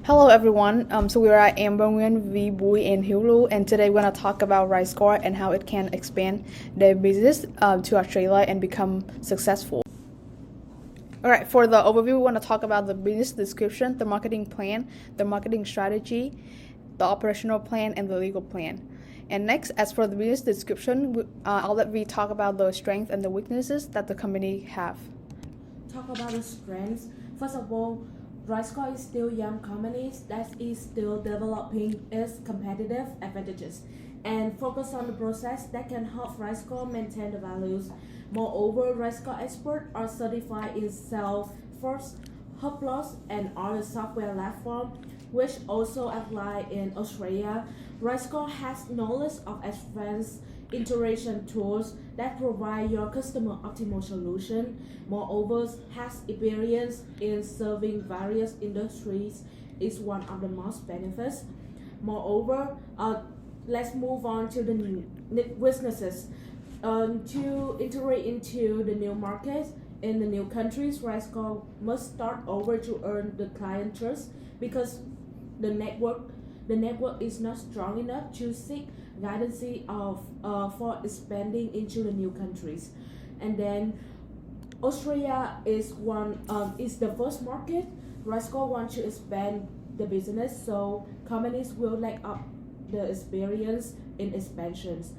Hello everyone. So we are at Nguyen, Bui, and Hieu Luu, and today we're going to talk about RISECOR and how it can expand their business to Australia and become successful. Alright, for the overview, we want to talk about the business description, the marketing plan, the marketing strategy, the operational plan, and the legal plan. And next, as for the business description, I'll let Vi talk about the strengths and the weaknesses that the company have. Talk about the strengths. First of all, RISECOR is still young company that is still developing its competitive advantages and focus on the process that can help RISECOR maintain the values. Moreover, RISECOR experts are certified in Salesforce, HubSpot, and other software platforms, which also apply in Australia. RISECOR has knowledge of advanced integration tools that provide your customer optimal solution. Moreover, has experience in serving various industries is one of the most benefits. Moreover, let's move on to the businesses. To integrate into the new markets in the new countries, RISECOR must start over to earn the client trust because the network is not strong enough to seek guidance for expanding into the new countries. And then Australia is the first market. RISECOR wants to expand the business, so companies will lack up the experience in expansions.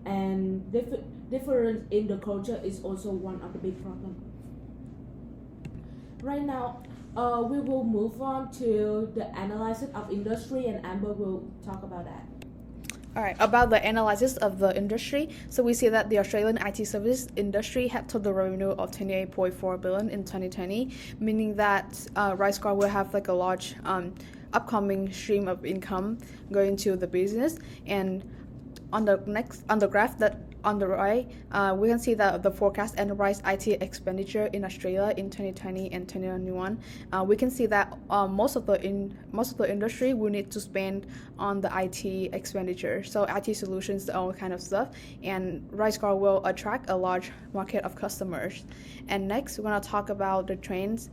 And difference in the culture is also one of the big problems. Right now, we will move on to the analysis of industry, and Amber will talk about that. Alright, about the analysis of the industry, so we see that the Australian IT service industry had total revenue of 28.4 billion in 2020, meaning that RISECOR will have like a large upcoming stream of income going to the business. And on the graph that on the right, we can see that the forecast enterprise IT expenditure in Australia in 2020 and 2021. We can see that most of the industry will need to spend on the IT expenditure, so IT solutions, all kind of stuff. And RISECOR will attract a large market of customers. And next, we're gonna talk about the trends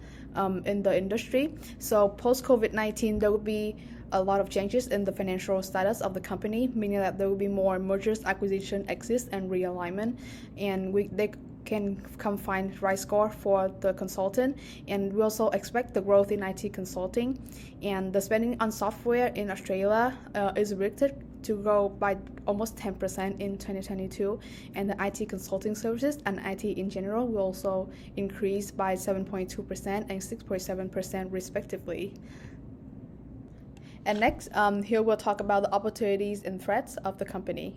in the industry. So post COVID-19, there will be a lot of changes in the financial status of the company, meaning that there will be more mergers, acquisition, exits, and realignment. And they can come find RISECOR for the consultant. And we also expect the growth in IT consulting. And the spending on software in Australia is predicted to grow by almost 10% in 2022. And the IT consulting services and IT in general will also increase by 7.2% and 6.7% respectively. And next, here we'll talk about the opportunities and threats of the company.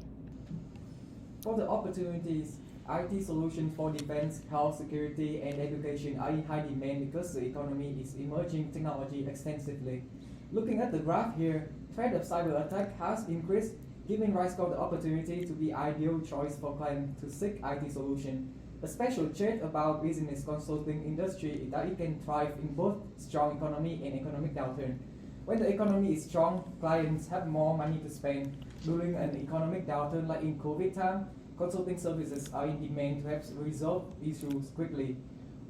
For the opportunities, IT solutions for defense, health, security, and education are in high demand because the economy is emerging technology extensively. Looking at the graph here, threat of cyber attack has increased, giving RISECOR the opportunity to be ideal choice for clients to seek IT solution. A special trait about business consulting industry is that it can thrive in both strong economy and economic downturn. When the economy is strong, clients have more money to spend. During an economic downturn like in COVID time, consulting services are in demand to help resolve issues quickly.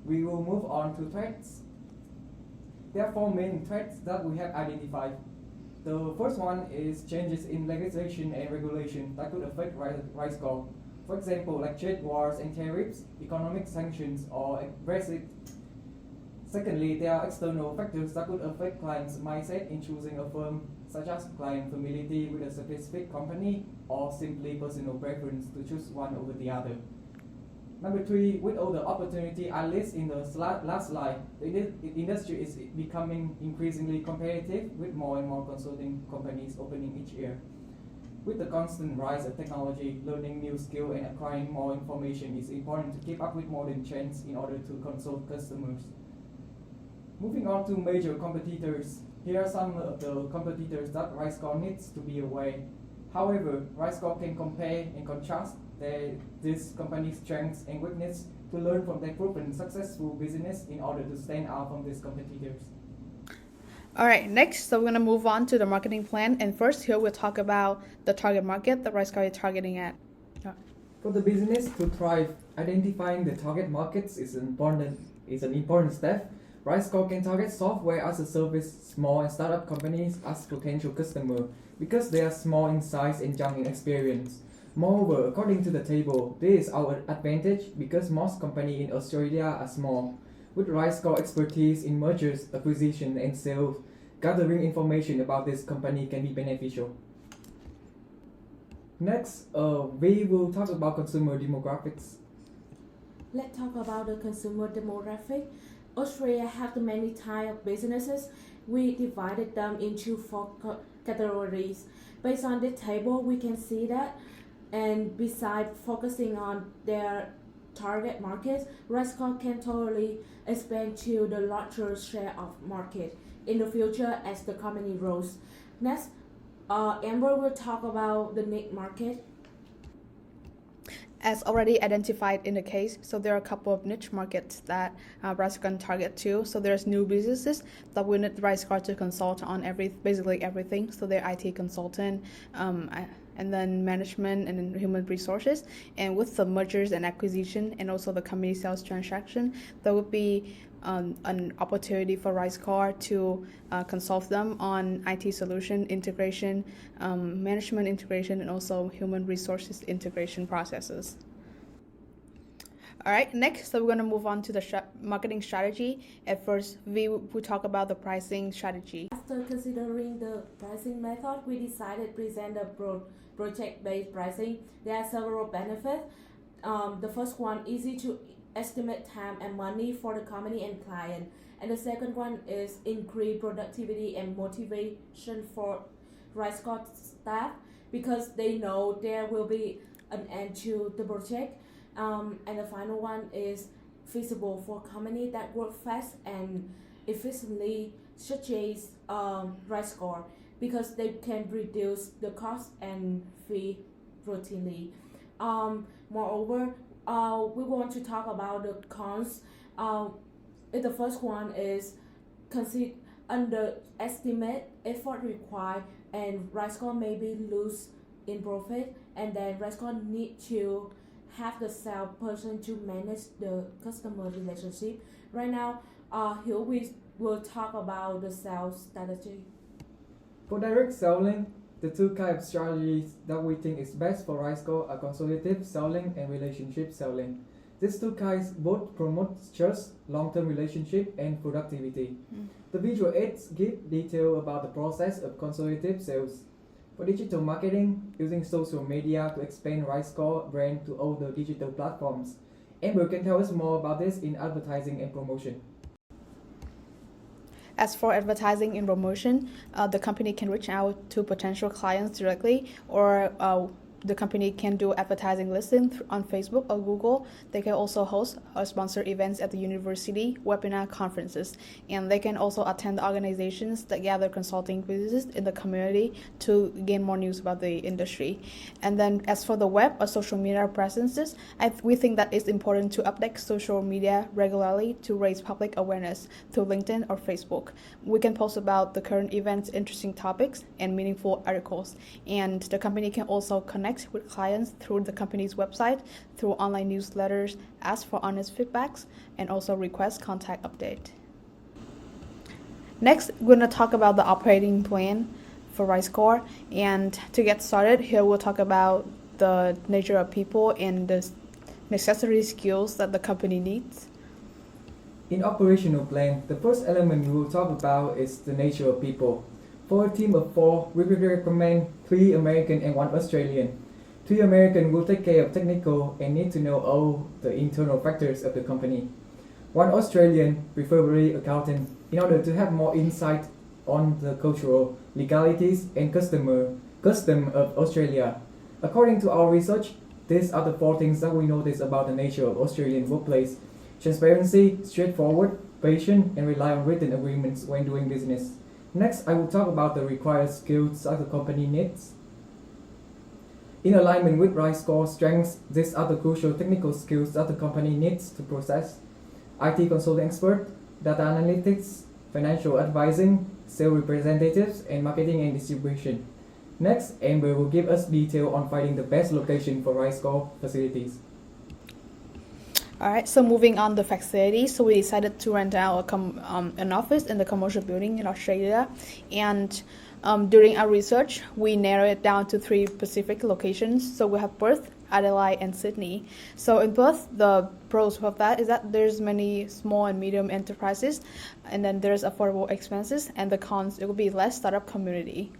We will move on to threats. There are four main threats that we have identified. The first one is changes in legislation and regulation that could affect RISECOR. For example, like trade wars and tariffs, economic sanctions, or Brexit. Secondly, there are external factors that could affect clients' mindset in choosing a firm, such as client familiarity with a specific company or simply personal preference to choose one over the other. Number three, with all the opportunity I list in the last slide, the industry is becoming increasingly competitive with more and more consulting companies opening each year. With the constant rise of technology, learning new skills and acquiring more information is important to keep up with modern trends in order to consult customers. Moving on to major competitors, here are some of the competitors that RISECOR needs to be aware. However, RISECOR can compare and contrast these companies' strengths and weaknesses to learn from their proven successful business in order to stand out from these competitors. Alright, next, so we're going to move on to the marketing plan. And first, here we'll talk about the target market that RISECOR is targeting at. For the business to thrive, identifying the target markets is an important step. RISECOR can target software as a service small and startup companies as potential customers because they are small in size and young in experience. Moreover, according to the table, this is our advantage because most companies in Australia are small. With RISECOR expertise in mergers, acquisition, and sales, gathering information about this company can be beneficial. Next, we will talk about consumer demographics. Let's talk about the consumer demographic. Australia have the many type of businesses. We divided them into four categories. Based on the table, we can see that. And besides focusing on their target markets, RISECOR can totally expand to the larger share of market in the future as the company grows. Next, Amber will talk about the niche market. As already identified in the case, so there are a couple of niche markets that RISECOR can target to. So there's new businesses that we need RISECOR to consult on basically everything. So they're IT consultant, and then management and then human resources. And with the mergers and acquisition and also the company sales transaction, there would be an opportunity for RISECOR to consult them on IT solution integration, management integration, and also human resources integration processes. All right, next, so we're going to move on to the marketing strategy. At first, we will talk about the pricing strategy. After considering the pricing method, we decided to present a project-based pricing. There are several benefits. The first one, easy to estimate time and money for the company and client. And the second one is increase productivity and motivation for RISECOR staff because they know there will be an end to the project. And the final one is feasible for company that work fast and efficiently, such as RISECOR, because they can reduce the cost and fee routinely. Moreover, we want to talk about the cons. The first one is underestimate effort required, and RISECOR maybe lose in profit, and then RISECOR need to have the salesperson to manage the customer relationship. Right now, here we will talk about the sales strategy. For direct selling, the two kinds of strategies that we think is best for RISECOR are consultative selling and relationship selling. These two kinds both promote trust, long-term relationship, and productivity. The visual aids give detail about the process of consultative sales. For digital marketing, using social media to expand RISECOR brand to all the digital platforms. Amber can tell us more about this in advertising and promotion. As for advertising and promotion, the company can reach out to potential clients directly, or the company can do advertising listing on Facebook or Google. They can also host or sponsor events at the university, webinar conferences, and they can also attend organizations that gather consulting businesses in the community to gain more news about the industry. And then as for the web or social media presences, we think that it's important to update social media regularly to raise public awareness through LinkedIn or Facebook. We can post about the current events, interesting topics, and meaningful articles. And the company can also connect with clients through the company's website, through online newsletters, ask for honest feedbacks, and also request contact update. Next, we're going to talk about the operating plan for RISECOR. And to get started, here we'll talk about the nature of people and the necessary skills that the company needs. In operational plan, the first element we will talk about is the nature of people. For a team of 4, we will recommend 3 American and 1 Australian. 3 American will take care of technical and need to know all the internal factors of the company. 1 Australian, preferably accountant, in order to have more insight on the cultural, legalities, and custom of Australia. According to our research, these are the 4 things that we notice about the nature of Australian workplace: transparency, straightforward, patient, and rely on written agreements when doing business. Next, I will talk about the required skills that the company needs. In alignment with RISECOR strengths, these are the crucial technical skills that the company needs to process: IT consulting expert, data analytics, financial advising, sales representatives, and marketing and distribution. Next, Amber will give us detail on finding the best location for RISECOR facilities. All right, so moving on the facility, so we decided to rent out an office in the commercial building in Australia, and during our research, we narrowed it down to 3 specific locations. So we have Perth, Adelaide, and Sydney. So in Perth, the pros of that is that there's many small and medium enterprises, and then there's affordable expenses, and the cons, it will be less startup community.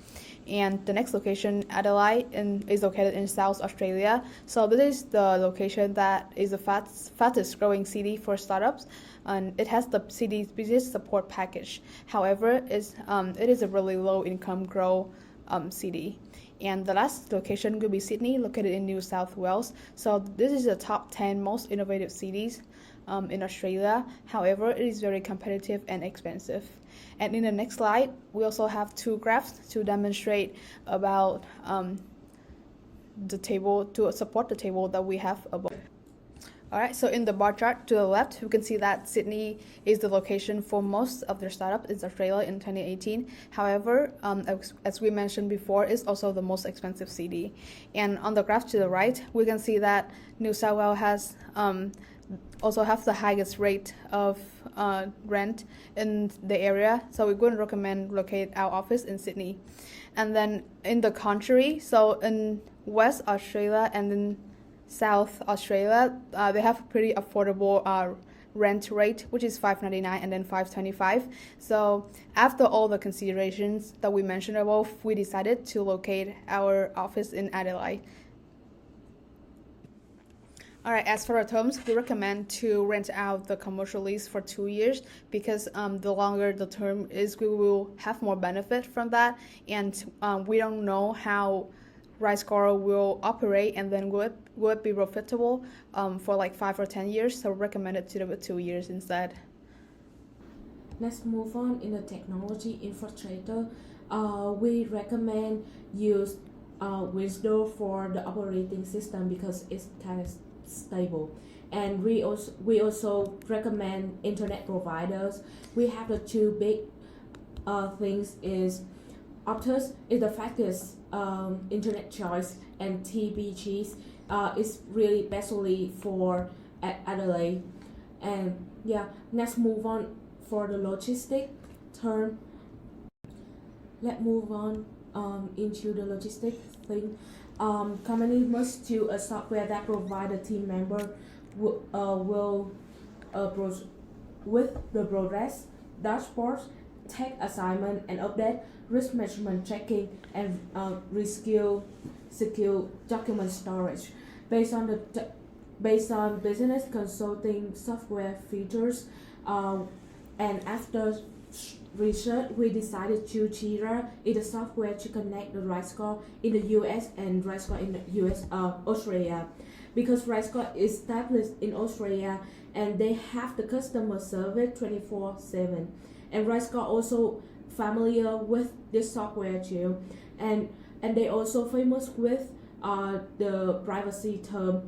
And the next location, Adelaide, is located in South Australia. So this is the location that is the fastest growing city for startups, and it has the city's business support package. However, it is a really low income grow city. And the last location could be Sydney, located in New South Wales. So this is the top 10 most innovative cities in Australia. However, it is very competitive and expensive. And in the next slide, we also have 2 graphs to demonstrate about the table, to support the table that we have above. All right, so in the bar chart to the left, you can see that Sydney is the location for most of their startups in Australia in 2018. However, as we mentioned before, it's also the most expensive city. And on the graph to the right, we can see that New South Wales has also have the highest rate of rent in the area, so we wouldn't recommend locate our office in Sydney. And then in the contrary, so in West Australia and in South Australia, they have a pretty affordable rent rate, which is $5.99 and then $5.25. So after all the considerations that we mentioned above, we decided to locate our office in Adelaide. All right, as for our terms, we recommend to rent out the commercial lease for 2 years because the longer the term is, we will have more benefit from that. And we don't know how RISECOR will operate, and then will it be profitable for like 5 or 10 years. So recommend it to do it 2 years instead. Let's move on in the technology infrastructure. We recommend use Windows for the operating system because it's kind of stable. And we also recommend internet providers. We have the 2 big things is Optus is the fastest internet choice, and TBG is really especially for Adelaide. And yeah, let's move on for the logistic term. Let's move on into the logistic thing. Company must do a software that provide a team member will with the progress, dashboards, tech assignment and update, risk management checking, and secure document storage based on business consulting software features. And after research, we decided to Jira is the software to connect the RISECOR in the US and RISECOR in the Australia, because RISECOR is established in Australia and they have the customer service 24/7. And RISECOR also familiar with this software too, and they also famous with the privacy term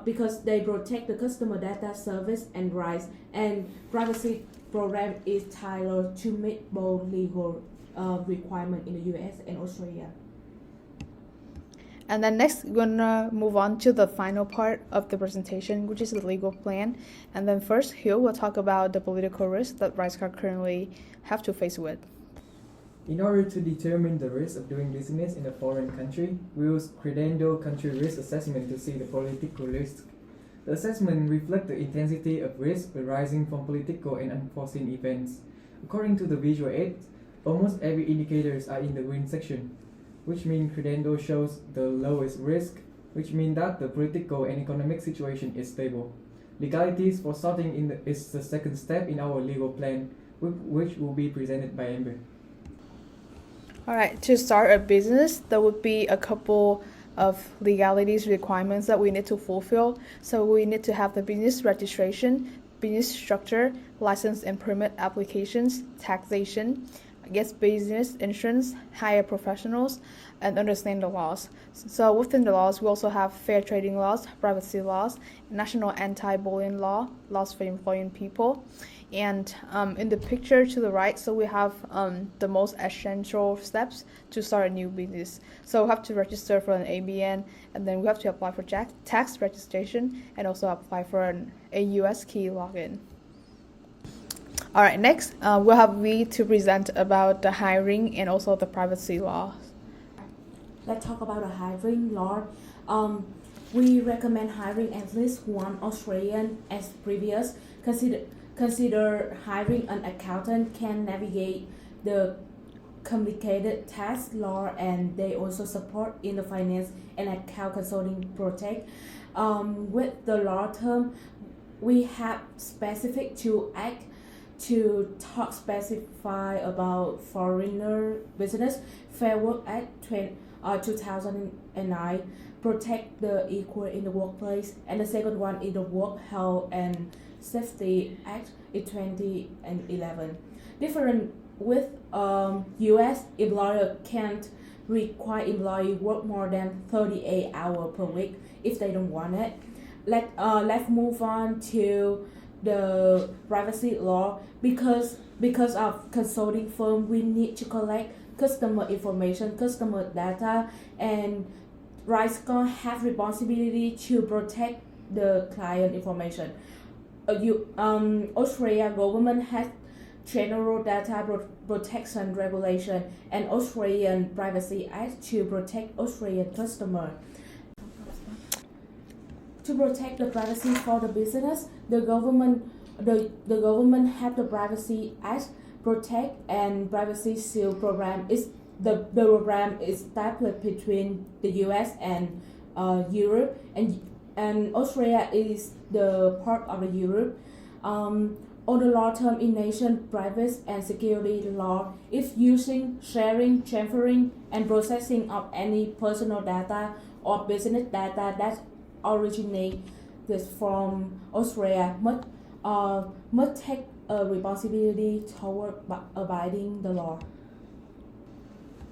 because they protect the customer data service and rights, and privacy program is tailored to meet both legal requirement in the US and Australia. And then next, we're gonna move on to the final part of the presentation, which is the legal plan. And then first, Hieu will talk about the political risk that RISECOR currently have to face with. In order to determine the risk of doing business in a foreign country, we use Credendo Country Risk Assessment to see the political risk. The assessment reflects the intensity of risk arising from political and unforeseen events. According to the visual aid, almost every indicators are in the green section, which means Credendo shows the lowest risk, which means that the political and economic situation is stable. Legalities for starting is the second step in our legal plan, which will be presented by Amber. All right, to start a business, there would be a couple of legalities requirements that we need to fulfill. So we need to have the business registration, business structure, license and permit applications, taxation, get business, insurance, hire professionals, and understand the laws. So within the laws, we also have fair trading laws, privacy laws, national anti-bullying law, laws for employing people. And in the picture to the right, so we have the most essential steps to start a new business. So we have to register for an ABN, and then we have to apply for tax registration, and also apply for a US key login. All right, next we'll have we to present about the hiring and also the privacy law. Let's talk about the hiring law. We recommend hiring at least one Australian as previous. Consider hiring an accountant can navigate the complicated tax law, and they also support in the finance and account consulting project. With the law term, we have specific to act to talk specify about foreigner business. Fair Work Act 2009 protect the equal in the workplace, and the second one is the Work Health and Safety Act in 2011. Different with US employer can't require employee work more than 38 hours per week if they don't want it. Let's move on to the privacy law. Because of consulting firm, we need to collect customer information, customer data, and RISECOR have responsibility to protect the client information. Australia government has General Data Protection Regulation and Australian Privacy Act to protect Australian customer. To protect the privacy for the business, the government have the Privacy Act Protect and Privacy Shield program. The program is established between the US and Europe, and Australia is the part of the Europe. All the law term in nation privacy and security law is using, sharing, transferring, and processing of any personal data or business data that originates from Australia must take a responsibility toward abiding the law.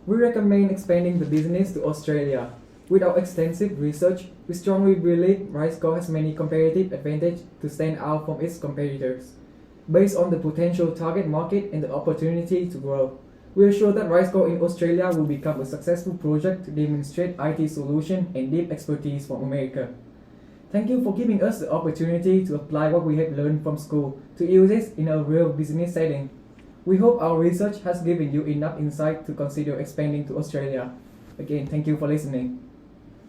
We recommend expanding the business to Australia. With our extensive research, we strongly believe RISECOR has many comparative advantages to stand out from its competitors. Based on the potential target market and the opportunity to grow, we are sure that RISECOR in Australia will become a successful project to demonstrate IT solution and deep expertise from America. Thank you for giving us the opportunity to apply what we have learned from school to use it in a real business setting. We hope our research has given you enough insight to consider expanding to Australia. Again, thank you for listening.